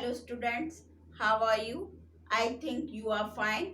Hello students, how are you? I think you are fine.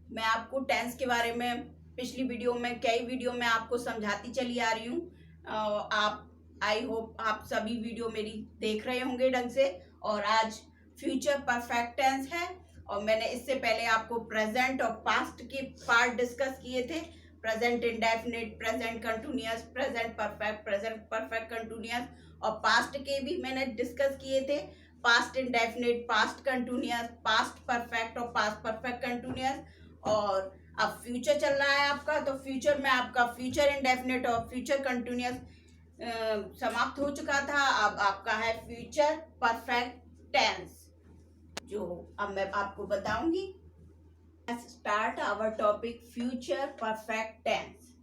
मैं आपको tense के बारे में पिछली वीडियो में कई वीडियो में आपको समझाती चली आ रही हूँ। आप आई होप आप सभी वीडियो मेरी देख रहे होंगे ढंग से। और आज फ्यूचर परफेक्ट टेंस है और मैंने इससे पहले आपको प्रेजेंट और पास्ट के पार्ट डिस्कस किए थे। Present indefinite, present continuous, present perfect continuous और पास्ट के भी मैंने डिस्कस किए थे। Past indefinite, past continuous, past perfect और पास्ट परफेक्ट कंटिन्यूअस। और अब फ्यूचर चल रहा है आपका, तो फ्यूचर में आपका फ्यूचर इंडेफिनिट और फ्यूचर कंटिन्यूअस समाप्त हो चुका था। अब आपका है फ्यूचर परफेक्ट टेंस, जो अब मैं आपको बताऊंगी। Start our topic future perfect tense.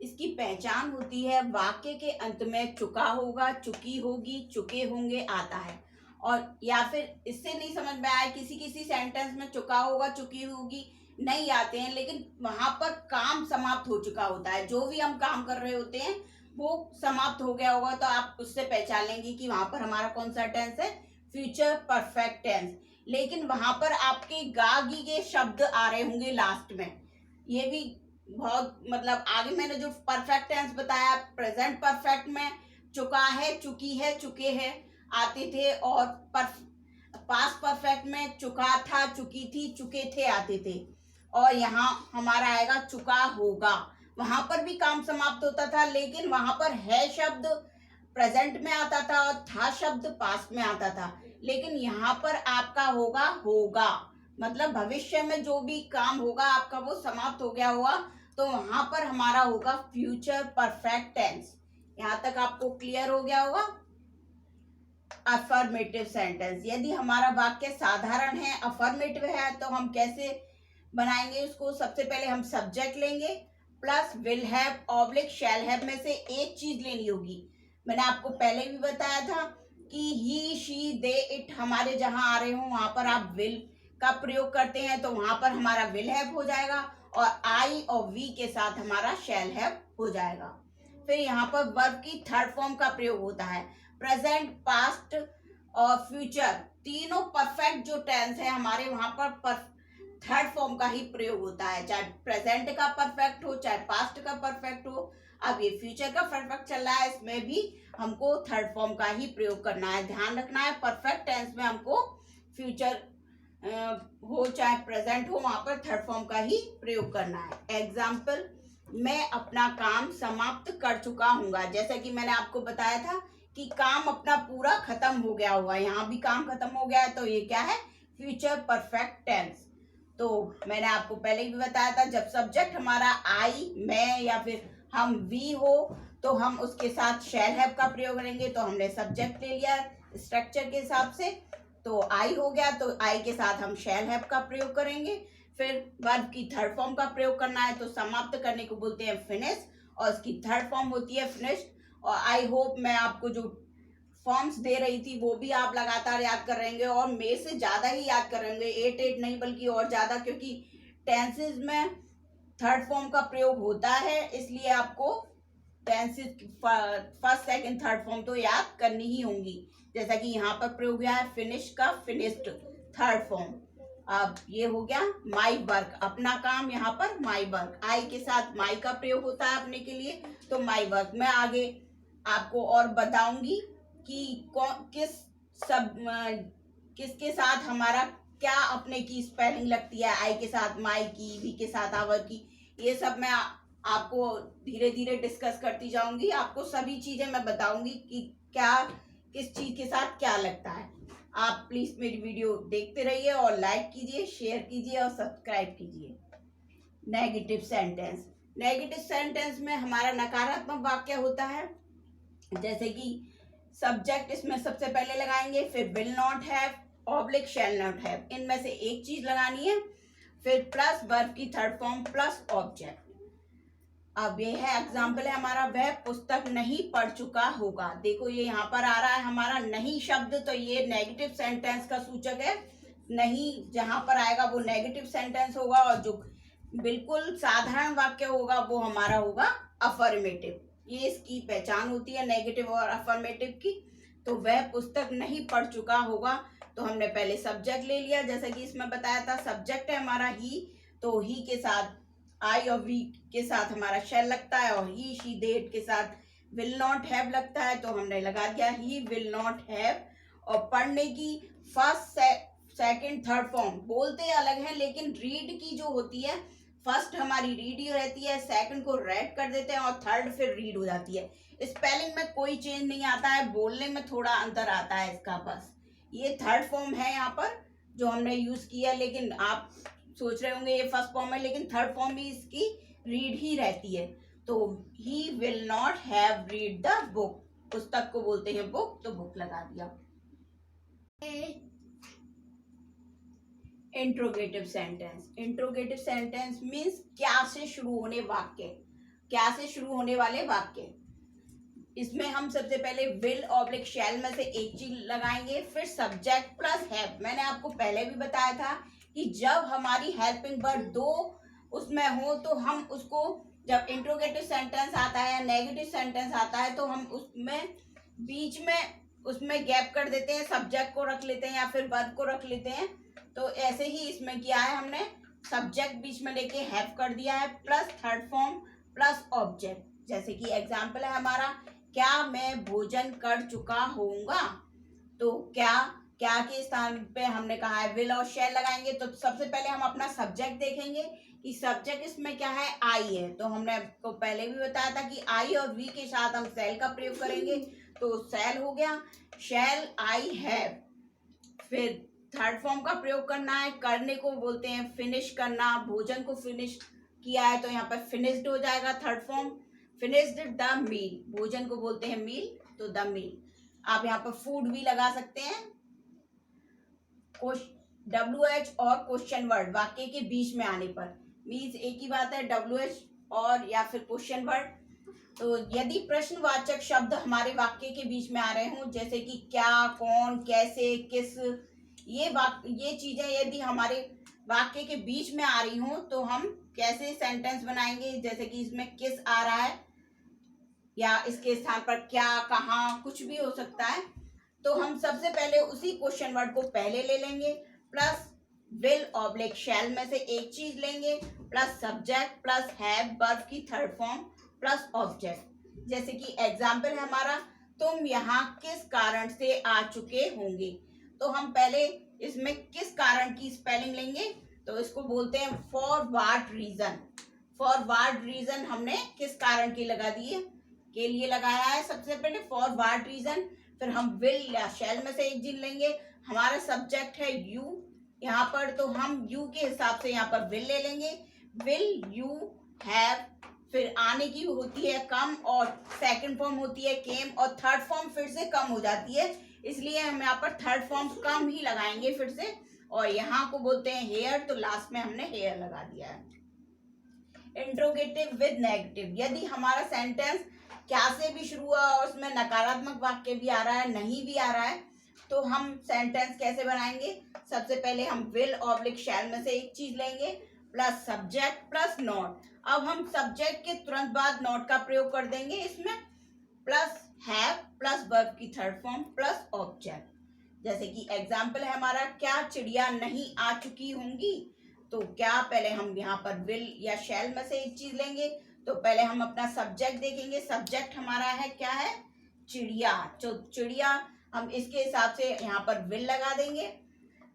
इसकी पहचान होती है वाक्य के अंत में चुका होगा, चुकी होगी, चुके होंगे आता है। और या फिर इससे नहीं समझ में आया, किसी किसी सेंटेंस में चुका होगा, चुकी होगी नहीं आते हैं, लेकिन वहां पर काम समाप्त हो चुका होता है। जो भी हम काम कर रहे होते हैं वो समाप्त हो गया होगा, तो आप उससे पहचान लेंगे कि वहां पर हमारा कौन सा टेंस है, फ्यूचर परफेक्ट टेंस। लेकिन वहां पर आपके गागी के शब्द आ रहे होंगे लास्ट में। ये भी बहुत मतलब आगे मैंने जो परफेक्ट टेंस बताया, प्रेजेंट परफेक्ट में चुका है, चुकी है, चुके हैं आते थे। और पास्ट परफेक्ट में चुका था, चुकी थी, चुके थे आते थे। और यहाँ हमारा आएगा चुका होगा। वहां पर भी काम समाप्त होता था, लेकिन वहां पर है शब्द प्रेजेंट में आता था और था शब्द पास्ट में आता था। लेकिन यहाँ पर आपका होगा होगा, मतलब भविष्य में जो भी काम होगा आपका वो समाप्त हो गया होगा, तो वहां पर हमारा होगा फ्यूचर परफेक्ट टेंस। यहाँ तक आपको क्लियर हो गया होगा। अफर्मेटिव सेंटेंस, यदि हमारा वाक्य साधारण है, अफर्मेटिव है, तो हम कैसे बनाएंगे उसको? सबसे पहले हम सब्जेक्ट लेंगे plus will have oblique shall have में से एक चीज लेनी होगी। मैंने आपको पहले भी बताया था कि ही, शी, दे, इट हमारे जहां आ रहे हो वहां पर आप विल का प्रयोग करते हैं, तो वहां पर हमारा विल हैव हो जाएगा और आई और वी के साथ हमारा शैल हैव हो जाएगा। फिर यहाँ पर वर्ब की थर्ड फॉर्म का प्रयोग होता है। प्रेजेंट, पास्ट और फ्यूचर तीनों परफेक्ट जो टेंस है हमारे, वहां पर थर्ड फॉर्म का ही प्रयोग होता है। चाहे प्रेजेंट का परफेक्ट हो, चाहे पास्ट का परफेक्ट हो। अब ये फ्यूचर का परफेक्ट चल रहा है, इसमें भी हमको थर्ड फॉर्म का ही प्रयोग करना है। ध्यान रखना है, परफेक्ट टेंस में हमको फ्यूचर हो चाहे प्रेजेंट हो, वहां पर थर्ड फॉर्म का ही प्रयोग करना है। एग्जाम्पल, मैं अपना काम समाप्त कर चुका हूँ। जैसा कि मैंने आपको बताया था कि काम अपना पूरा खत्म हो गया होगा, यहाँ भी काम खत्म हो गया है, तो ये क्या है, फ्यूचर परफेक्ट टेंस। तो मैंने आपको पहले भी बताया था, जब सब्जेक्ट हमारा आई, मैं या फिर हम वी हो, तो हम उसके साथ शैल हैव का प्रयोग करेंगे। तो हमने सब्जेक्ट ले लिया स्ट्रक्चर के हिसाब से, तो आई हो गया, तो आई के साथ हम शैल हैव का प्रयोग करेंगे। फिर वर्ब की थर्ड फॉर्म का प्रयोग करना है, तो समाप्त करने को बोलते हैं फिनिश, और उसकी थर्ड फॉर्म होती है फिनिश्ड। और आई होप मैं आपको जो फॉर्म्स दे रही थी वो भी आप लगातार याद कर रहेंगे, और मेरे से ज़्यादा ही याद कर रहेंगे, 8 नहीं बल्कि और ज़्यादा, क्योंकि टेंसेज में थर्ड फॉर्म का प्रयोग होता है, इसलिए आपको tenses first, second, third form तो याद करनी ही होंगी। जैसा कि यहाँ पर प्रयोग हुआ है फिनिश का, फिनिश्ड थर्ड फॉर्म। अब ये हो गया माई वर्क, अपना काम, यहाँ पर माई वर्क, आई के साथ माई का प्रयोग होता है अपने के लिए, तो माई वर्क। मैं आगे आपको और बताऊंगी कि किसके साथ हमारा क्या अपने की स्पेलिंग लगती है, आई के साथ माई की, वी के साथ आवर की। ये सब मैं आपको धीरे धीरे डिस्कस करती जाऊंगी। आपको सभी चीजें मैं बताऊंगी कि क्या किस चीज के साथ क्या लगता है। आप प्लीज मेरी वीडियो देखते रहिए और लाइक कीजिए, शेयर कीजिए और सब्सक्राइब कीजिए। नेगेटिव सेंटेंस, नेगेटिव सेंटेंस में हमारा नकारात्मक वाक्य होता है। जैसे कि सब्जेक्ट इसमें सबसे पहले लगाएंगे, फिर will not have oblique shall not have, इनमें से एक चीज लगानी है। फिर प्लस वर्ब की थर्ड फॉर्म प्लस ऑब्जेक्ट। अब ये है एग्जाम्पल है हमारा, वह पुस्तक नहीं पढ़ चुका होगा। देखो ये यहाँ पर आ रहा है हमारा नहीं शब्द, तो ये नेगेटिव सेंटेंस का सूचक है। नहीं जहां पर आएगा वो नेगेटिव सेंटेंस होगा, और जो बिल्कुल साधारण वाक्य होगा वो हमारा होगा अफर्मेटिव। ये इसकी पहचान होती है नेगेटिव और अफर्मेटिव की। तो वह पुस्तक नहीं पढ़ चुका होगा। तो हमने पहले सब्जेक्ट ले लिया, जैसा कि इसमें बताया था सब्जेक्ट है हमारा ही, तो ही के साथ आई और वी के साथ हमारा शैल लगता है, और ही शी दे इट के साथ विल नॉट हैव लगता है, तो हमने लगा दिया ही विल नॉट हैव। और पढ़ने की फर्स्ट सेकंड थर्ड फॉर्म बोलते अलग है, लेकिन रीड की जो होती है फर्स्ट हमारी रीड ही रहती है, सेकंड को रेड कर देते हैं और थर्ड फिर रीड हो जाती है। स्पेलिंग में कोई चेंज नहीं आता है, बोलने में थोड़ा अंतर आता है इसका, बस ये थर्ड फॉर्म है यहाँ पर जो हमने यूज किया। लेकिन आप सोच रहे होंगे ये फर्स्ट फॉर्म है, लेकिन थर्ड फॉर्म भी इसकी रीड ही रहती है। तो he will not have read the book, पुस्तक को बोलते हैं बुक, तो बुक लगा दिया। Interrogative sentence, interrogative sentence means क्या से शुरू होने वाक्य, क्या से शुरू होने वाले वाक्य। इसमें हम सबसे पहले विल ऑब्लिक शैल में से एक चीज लगाएंगे, फिर सब्जेक्ट प्लस हैव। मैंने आपको पहले भी बताया था कि जब हमारी हेल्पिंग वर्ब दो उसमें हो तो हम उसको, जब इंट्रोगेटिव सेंटेंस आता है या नेगेटिव सेंटेंस आता है तो हम उसमें बीच में उसमें गैप कर देते हैं, सब्जेक्ट को रख लेते हैं या फिर वर्ब को रख लेते हैं। तो ऐसे ही इसमें किया है हमने, सब्जेक्ट बीच में लेके हैव कर दिया है, plus third form plus object. जैसे कि एग्जाम्पल है हमारा, क्या मैं भोजन कर चुका होऊंगा, तो क्या के स्थान पे हमने कहा है विल और शैल लगाएंगे। तो सबसे पहले हम अपना सब्जेक्ट देखेंगे कि सब्जेक्ट इसमें क्या है, आई है। तो हमने आपको पहले भी बताया था कि आई और वी के साथ हम शैल का प्रयोग करेंगे, तो शैल हो गया, शैल आई हैव। फिर थर्ड फॉर्म का प्रयोग करना है, करने को बोलते हैं फिनिश करना, भोजन को फिनिश किया है तो यहाँ पर फिनिश्ड हो जाएगा third form. Finished the meal, भोजन को बोलते हैं मील, तो द मील। आप यहाँ पर फूड भी लगा सकते हैं। WH और क्वेश्चन वर्ड वाक्य के बीच में आने पर मीन्स एक ही बात है, WH और या फिर क्वेश्चन वर्ड। तो यदि प्रश्नवाचक शब्द हमारे वाक्य के बीच में आ रहे हों, जैसे कि क्या, कौन, कैसे, किस, ये चीजें यदि हमारे वाक्य के बीच में आ रही हों तो हम कैसे सेंटेंस बनाएंगे। जैसे कि इसमें किस आ रहा है या इसके स्थान पर क्या, कहाँ, कुछ भी हो सकता है। तो हम सबसे पहले उसी क्वेश्चन वर्ड को पहले ले लेंगे, प्लस विल ऑब्लिक शैल में से एक चीज लेंगे, plus subject plus have verb की थर्ड फॉर्म प्लस ऑब्जेक्ट। जैसे कि एग्जाम्पल है हमारा, तुम यहाँ किस कारण से आ चुके होंगे। तो हम पहले इसमें किस कारण की स्पेलिंग लेंगे, तो इसको बोलते हैं for what reason. For what reason हमने किस कारण की लगा दी है, के लिए लगाया है सबसे पहले फॉर व्हाट रीजन। फिर हम विल या शैल में से एक चीज लेंगे, हमारा सब्जेक्ट है यू यहाँ पर, तो हम यू के हिसाब से यहाँ पर विल ले लेंगे, विल यू हैव। फिर आने की होती है कम और सेकंड फॉर्म होती है केम, और थर्ड फॉर्म फिर से कम हो जाती है, इसलिए हम यहाँ पर थर्ड फॉर्म कम ही लगाएंगे फिर से। और यहाँ को बोलते हैं हेयर, तो लास्ट में हमने हेयर लगा दिया है। इंट्रोगेटिव विद नेगेटिव, यदि हमारा सेंटेंस क्या से भी शुरू हुआ और उसमें नकारात्मक वाक्य भी आ रहा है, नहीं भी आ रहा है, तो हम सेंटेंस कैसे बनाएंगे। सबसे पहले हम विल ऑब्लिक शैल में से एक चीज लेंगे, प्लस सब्जेक्ट प्लस नॉट। अब हम सब्जेक्ट के तुरंत बाद नॉट का प्रयोग कर देंगे इसमें, प्लस हैव प्लस वर्ब की थर्ड फॉर्म प्लस ऑब्जेक्ट। जैसे कि एग्जाम्पल है हमारा, क्या चिड़िया नहीं आ चुकी होंगी। तो क्या पहले हम यहाँ पर विल या शैल में से एक चीज लेंगे, तो पहले हम अपना सब्जेक्ट देखेंगे, सब्जेक्ट हमारा है क्या है, चिड़िया। तो चिड़िया हम इसके हिसाब से यहाँ पर विल लगा देंगे,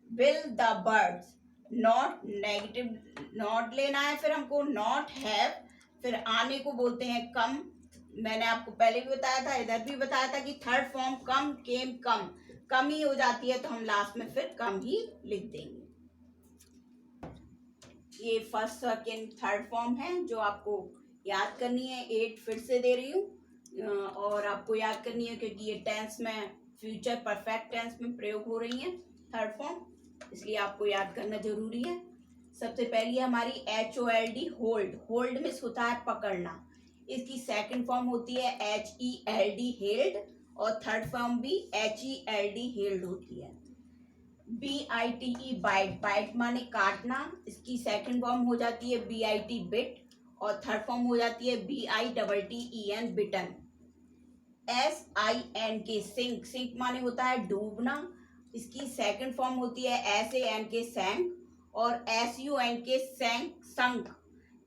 will the birds. Not negative not लेना है, फिर हमको नॉट हैव, फिर आने को बोलते हैं कम। मैंने आपको पहले भी बताया था, इधर भी बताया था कि थर्ड फॉर्म कम केम, कम ही हो जाती है, तो हम लास्ट में फिर कम ही लिख देंगे। ये फर्स्ट सेकेंड थर्ड फॉर्म है जो आपको याद करनी है। 8 फिर से दे रही हूँ और आपको याद करनी है, क्योंकि ये टेंस में फ्यूचर परफेक्ट टेंस में प्रयोग हो रही है थर्ड फॉर्म, इसलिए आपको याद करना जरूरी है। सबसे पहली हमारी HOLD, होल्ड। होल्ड में होता है पकड़ना, इसकी सेकंड फॉर्म होती है HELD, हेल्ड, और थर्ड फॉर्म भी HELD, हेल्ड होती है। BITE, bite. बाइट माने काटना, इसकी सेकंड फॉर्म हो जाती है BIT, बिट, और थर्ड फॉर्म हो जाती है BITTEN, बिटन। SINK सिंक, सिंक माने होता है डूबना, इसकी सेकंड फॉर्म होती है SANK सैंक, और SUNK सैंक संक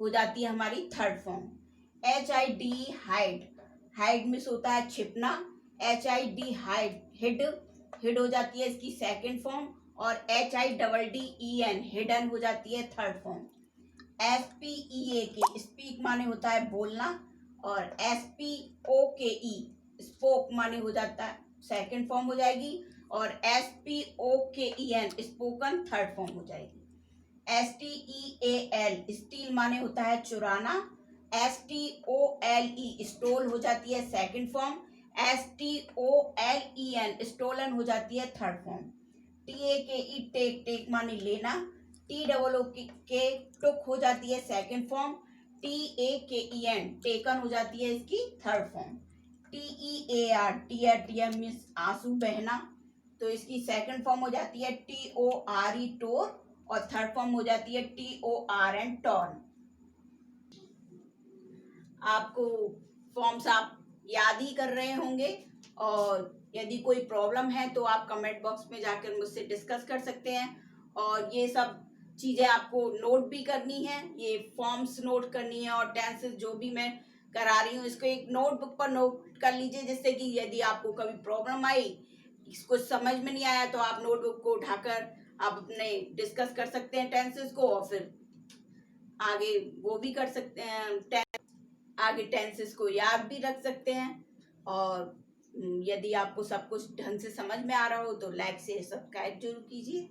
हो जाती है हमारी third form. HID hide, hide miss होता है छिपना, HID हाइड हिड, हिड हो जाती है इसकी सेकंड फॉर्म, और HIDDEN हिडन हो जाती है थर्ड फॉर्म। SPEAK स्पीक माने होता है बोलना, और SPOKE स्पोक माने हो जाता है सेकंड फॉर्म हो जाएगी, और SPOKEN स्पोकन थर्ड फॉर्म हो जाएगी। STEAL स्टील माने होता है चुराना, STOLE स्टोल हो जाती है सेकंड फॉर्म, STOLEN स्टोलन हो जाती है third form. TAKE take, take माने लेना, TOOK टुक हो जाती है सेकंड फॉर्म, TAKEN टेकन हो जाती है इसकी third form. TEAR tear, tear means आंसू बहना, तो इसकी सेकंड फॉर्म हो जाती है TORE टोर, और थर्ड फॉर्म हो जाती है TORN टॉर्न। आपको फॉर्म्स आप याद ही कर रहे होंगे, और यदि कोई प्रॉब्लम है तो आप कमेंट बॉक्स में जाकर मुझसे डिस्कस कर सकते हैं। और ये सब चीज़ें आपको नोट भी करनी है, ये फॉर्म्स नोट करनी है, और टेंसेस जो भी मैं करा रही हूँ इसको एक नोटबुक पर नोट कर लीजिए, जिससे कि यदि आपको कभी प्रॉब्लम आई, कुछ समझ में नहीं आया, तो आप नोटबुक को उठाकर आप अपने डिस्कस कर सकते हैं टेंसेस को, और फिर आगे वो भी कर सकते हैं, आगे टेंसेस को याद भी रख सकते हैं। और यदि आपको सब कुछ ढंग से समझ में आ रहा हो तो लाइक से सब्सक्राइब जरूर कीजिए।